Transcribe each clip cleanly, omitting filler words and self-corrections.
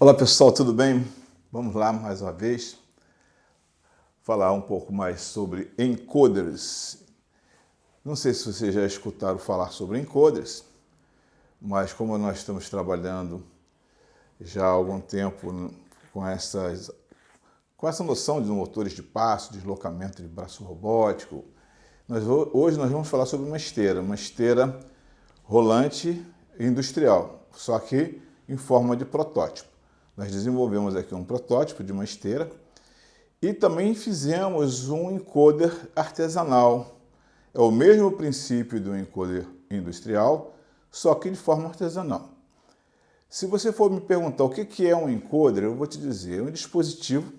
Olá pessoal, tudo bem? Vamos lá mais uma vez falar um pouco mais sobre encoders. Não sei se vocês já escutaram falar sobre encoders, mas como nós estamos trabalhando já há algum tempo com essa noção de motores de passo, deslocamento de braço robótico, hoje nós vamos falar sobre uma esteira rolante industrial, só que em forma de protótipo. Nós desenvolvemos aqui um protótipo de uma esteira e também fizemos um encoder artesanal. É o mesmo princípio do encoder industrial, só que de forma artesanal. Se você for me perguntar o que é um encoder, eu vou te dizer, é um dispositivo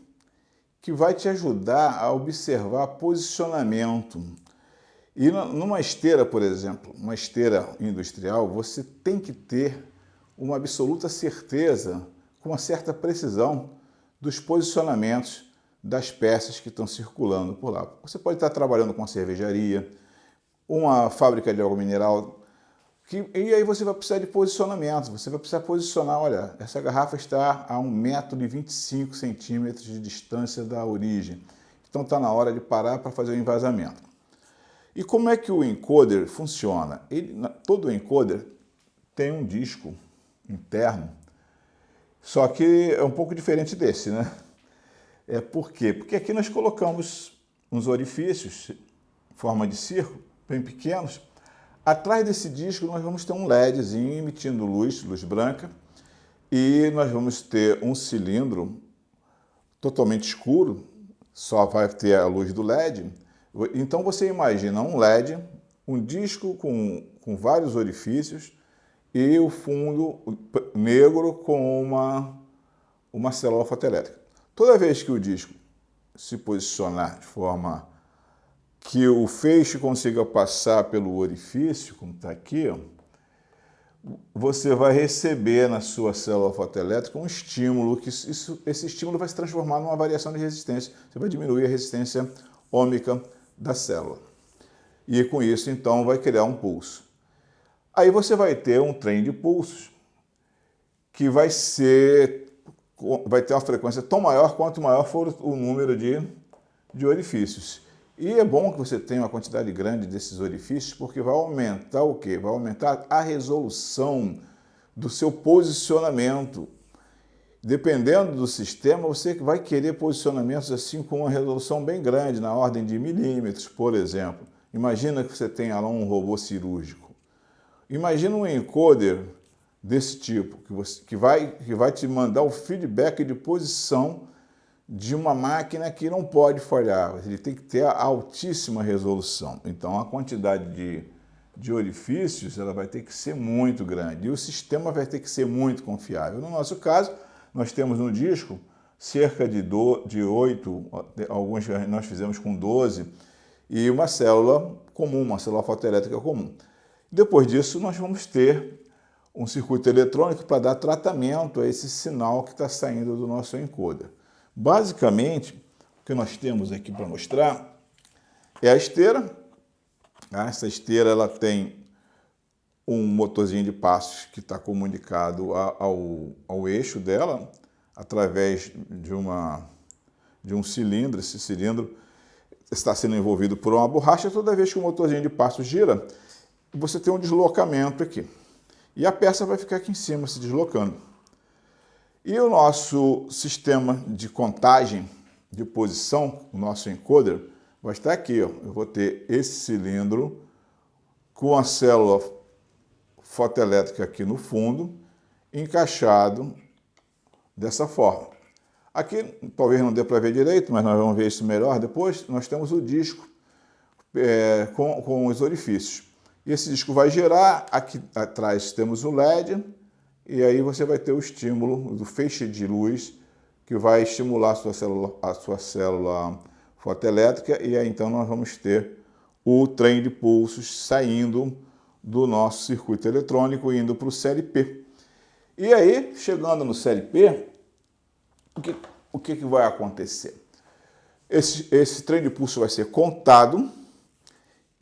que vai te ajudar a observar posicionamento. E numa esteira, por exemplo, uma esteira industrial, você tem que ter uma absoluta certeza, com uma certa precisão, dos posicionamentos das peças que estão circulando por lá. Você pode estar trabalhando com uma cervejaria, uma fábrica de água mineral, e aí você vai precisar de posicionamento. Você vai precisar posicionar, olha, essa garrafa está a 1,25 m de distância da origem. Então está na hora de parar para fazer o envasamento. E como é que o encoder funciona? Todo encoder tem um disco interno, só que é um pouco diferente desse, né? Por quê? Porque aqui nós colocamos uns orifícios em forma de círculo, bem pequenos. Atrás desse disco nós vamos ter um LEDzinho emitindo luz branca, e nós vamos ter um cilindro totalmente escuro, só vai ter a luz do LED. Então você imagina um LED, um disco com vários orifícios e o fundo negro com uma célula fotoelétrica. Toda vez que o disco se posicionar de forma que o feixe consiga passar pelo orifício, como está aqui, ó, você vai receber na sua célula fotoelétrica um estímulo, esse estímulo vai se transformar numa variação de resistência. Você vai diminuir a resistência ôhmica da célula. E com isso, então, vai criar um pulso. Aí você vai ter um trem de pulsos que vai ter uma frequência tão maior quanto maior for o número de orifícios. E é bom que você tenha uma quantidade grande desses orifícios, porque vai aumentar o quê? Vai aumentar a resolução do seu posicionamento. Dependendo do sistema, você vai querer posicionamentos assim com uma resolução bem grande, na ordem de milímetros, por exemplo. Imagina que você tenha lá um robô cirúrgico. Imagina um encoder desse tipo, que vai te mandar o feedback de posição de uma máquina que não pode falhar. Ele tem que ter a altíssima resolução. Então, a quantidade de orifícios ela vai ter que ser muito grande. E o sistema vai ter que ser muito confiável. No nosso caso, nós temos no disco cerca de 8, alguns nós fizemos com 12, e uma célula comum, uma célula fotoelétrica comum. Depois disso, nós vamos ter um circuito eletrônico para dar tratamento a esse sinal que está saindo do nosso encoder. Basicamente, o que nós temos aqui para mostrar é a esteira. Essa esteira ela tem um motorzinho de passos que está comunicado ao eixo dela através de um cilindro. Esse cilindro está sendo envolvido por uma borracha. Toda vez que o motorzinho de passos gira, você tem um deslocamento aqui. E a peça vai ficar aqui em cima se deslocando. E o nosso sistema de contagem de posição, o nosso encoder, vai estar aqui. Ó. Eu vou ter esse cilindro com a célula fotoelétrica aqui no fundo, encaixado dessa forma. Aqui talvez não dê para ver direito, mas nós vamos ver isso melhor depois. Nós temos o disco com os orifícios. E esse disco vai girar, aqui atrás temos o LED, e aí você vai ter o estímulo do feixe de luz que vai estimular a sua célula fotoelétrica, e aí então nós vamos ter o trem de pulsos saindo do nosso circuito eletrônico e indo para o CLP. E aí, chegando no CLP, o que vai acontecer? Esse trem de pulso vai ser contado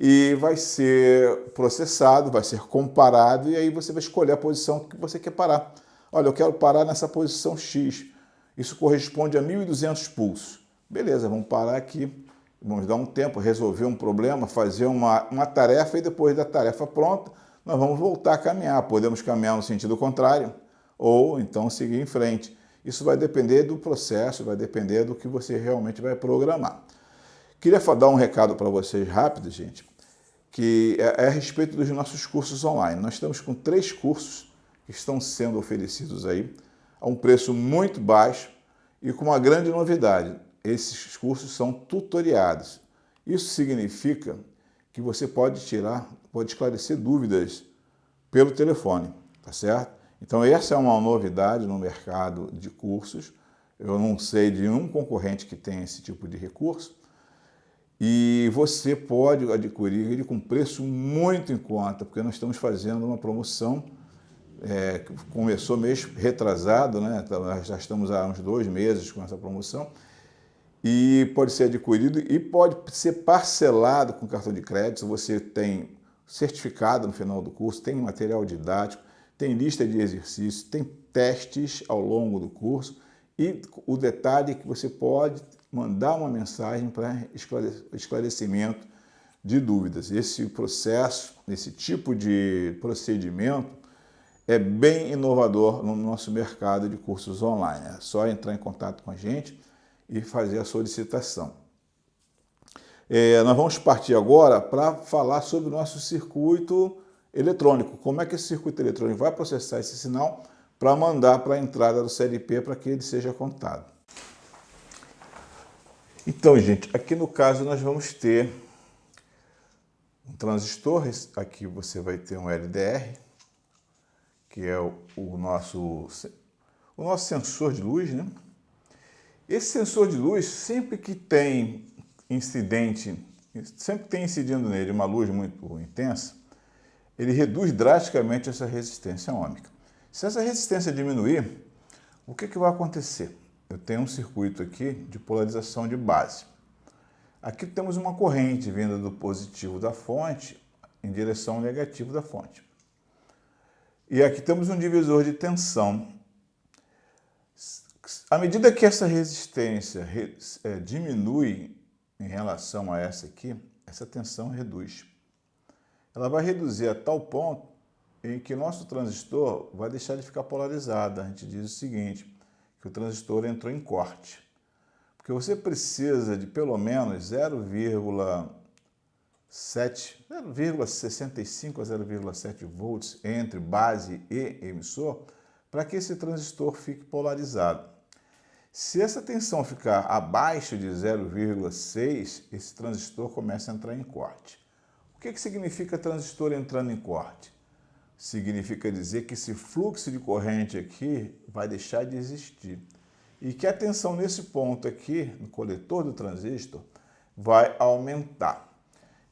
e vai ser processado, vai ser comparado, e aí você vai escolher a posição que você quer parar. Olha, eu quero parar nessa posição X. Isso corresponde a 1.200 pulsos. Beleza, vamos parar aqui. Vamos dar um tempo, resolver um problema, fazer uma tarefa e depois da tarefa pronta, nós vamos voltar a caminhar. Podemos caminhar no sentido contrário ou então seguir em frente. Isso vai depender do processo, vai depender do que você realmente vai programar. Queria dar um recado para vocês rápido, gente, que é a respeito dos nossos cursos online. Nós estamos com 3 cursos que estão sendo oferecidos aí a um preço muito baixo e com uma grande novidade. Esses cursos são tutoriados. Isso significa que você pode esclarecer dúvidas pelo telefone, tá certo? Então essa é uma novidade no mercado de cursos. Eu não sei de nenhum concorrente que tenha esse tipo de recurso. E você pode adquirir ele com preço muito em conta, porque nós estamos fazendo uma promoção que começou mês retrasado, né? Nós já estamos há uns 2 meses com essa promoção, e pode ser adquirido e pode ser parcelado com cartão de crédito. Você tem certificado no final do curso, tem material didático, tem lista de exercícios, tem testes ao longo do curso e o detalhe é que você pode mandar uma mensagem para esclarecimento de dúvidas. Esse processo, esse tipo de procedimento é bem inovador no nosso mercado de cursos online. É só entrar em contato com a gente e fazer a solicitação. Nós vamos partir agora para falar sobre o nosso circuito eletrônico. Como é que esse circuito eletrônico vai processar esse sinal para mandar para a entrada do CLP para que ele seja contado. Então, gente, aqui no caso nós vamos ter um transistor. Aqui você vai ter um LDR, que é o nosso sensor de luz, né? Esse sensor de luz, sempre que tem incidindo nele uma luz muito intensa, ele reduz drasticamente essa resistência ohmica. Se essa resistência diminuir, o que vai acontecer? Eu tenho um circuito aqui de polarização de base. Aqui temos uma corrente vinda do positivo da fonte em direção ao negativo da fonte. E aqui temos um divisor de tensão. À medida que essa resistência diminui em relação a essa aqui, essa tensão reduz. Ela vai reduzir a tal ponto em que o nosso transistor vai deixar de ficar polarizado. A gente diz o seguinte, que o transistor entrou em corte. Porque você precisa de pelo menos 0,65 a 0,7 volts entre base e emissor para que esse transistor fique polarizado. Se essa tensão ficar abaixo de 0,6, esse transistor começa a entrar em corte. O que significa transistor entrando em corte? Significa dizer que esse fluxo de corrente aqui vai deixar de existir. E que a tensão nesse ponto aqui, no coletor do transistor, vai aumentar.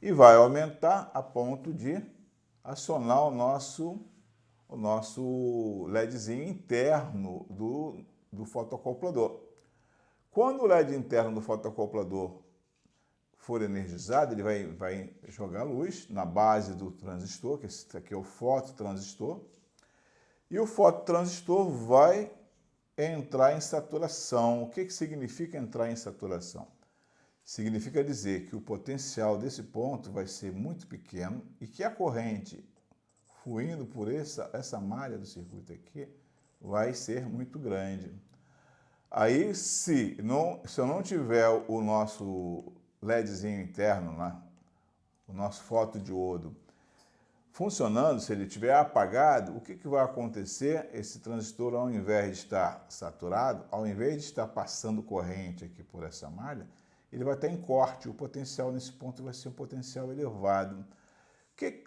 E vai aumentar a ponto de acionar o nosso LEDzinho interno do fotocoplador. Quando o LED interno do fotocoplador for energizado, ele vai jogar luz na base do transistor, que esse aqui é o fototransistor, e o fototransistor vai entrar em saturação. O que significa entrar em saturação? Significa dizer que o potencial desse ponto vai ser muito pequeno e que a corrente fluindo por essa malha do circuito aqui vai ser muito grande. Aí, se eu não tiver o nosso LEDzinho interno, né, o nosso fotodiodo, funcionando, se ele estiver apagado, o que vai acontecer? Esse transistor, ao invés de estar saturado, ao invés de estar passando corrente aqui por essa malha, ele vai estar em corte. O potencial nesse ponto vai ser um potencial elevado.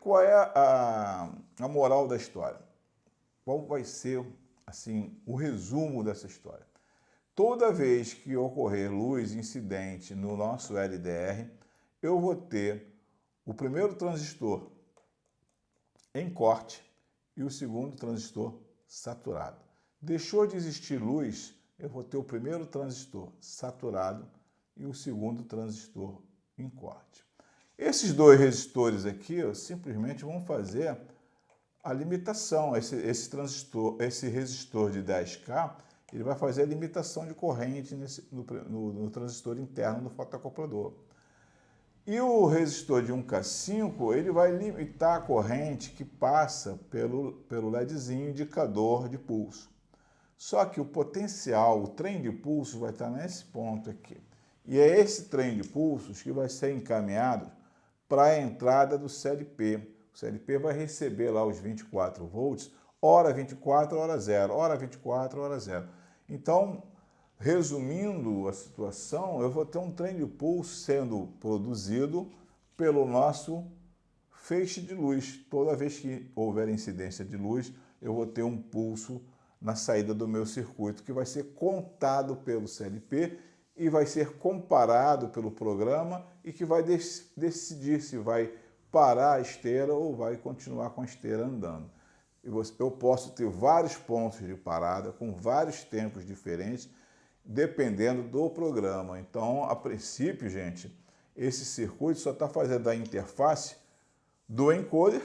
Qual é a moral da história? Qual vai ser assim, o resumo dessa história? Toda vez que ocorrer luz incidente no nosso LDR, eu vou ter o primeiro transistor em corte e o segundo transistor saturado. Deixou de existir luz, eu vou ter o primeiro transistor saturado e o segundo transistor em corte. Esses 2 resistores aqui simplesmente vão fazer a limitação. Esse transistor, esse resistor de 10K, ele vai fazer a limitação de corrente no transistor interno do fotoacoplador. E o resistor de 1K5, ele vai limitar a corrente que passa pelo LEDzinho indicador de pulso. Só que o potencial, o trem de pulsos vai estar nesse ponto aqui. E é esse trem de pulsos que vai ser encaminhado para a entrada do CLP. O CLP vai receber lá os 24 volts, hora 24, hora 0, hora 24, hora 0. Então, resumindo a situação, eu vou ter um trem de pulso sendo produzido pelo nosso feixe de luz. Toda vez que houver incidência de luz, eu vou ter um pulso na saída do meu circuito, que vai ser contado pelo CLP e vai ser comparado pelo programa e que vai decidir se vai parar a esteira ou vai continuar com a esteira andando. Eu posso ter vários pontos de parada com vários tempos diferentes, dependendo do programa. Então, a princípio, gente, esse circuito só está fazendo a interface do encoder,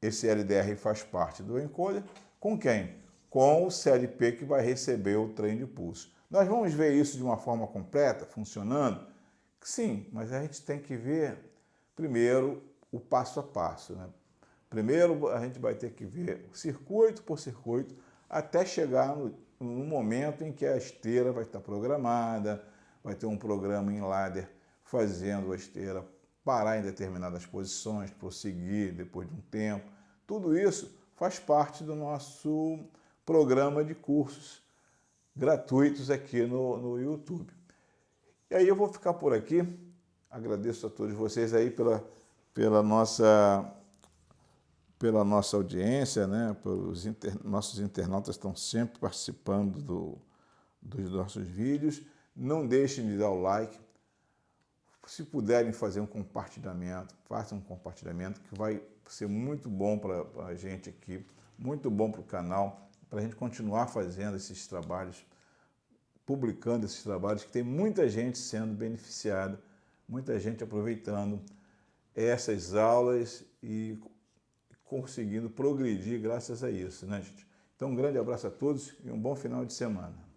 esse LDR faz parte do encoder, com quem? Com o CLP que vai receber o trem de pulso. Nós vamos ver isso de uma forma completa, funcionando? Sim, mas a gente tem que ver primeiro o passo a passo, né? Primeiro a gente vai ter que ver circuito por circuito até chegar no momento em que a esteira vai estar programada, vai ter um programa em ladder fazendo a esteira parar em determinadas posições, prosseguir depois de um tempo. Tudo isso faz parte do nosso programa de cursos gratuitos aqui no YouTube. E aí eu vou ficar por aqui. Agradeço a todos vocês aí pela nossa audiência, né? Nossos internautas estão sempre participando dos nossos vídeos. Não deixem de dar o like. Se puderem fazer um compartilhamento, façam um compartilhamento que vai ser muito bom para a gente aqui, muito bom para o canal, para a gente continuar fazendo esses trabalhos, publicando esses trabalhos, que tem muita gente sendo beneficiada, muita gente aproveitando essas aulas e conseguindo progredir graças a isso, né, gente? Então, um grande abraço a todos e um bom final de semana.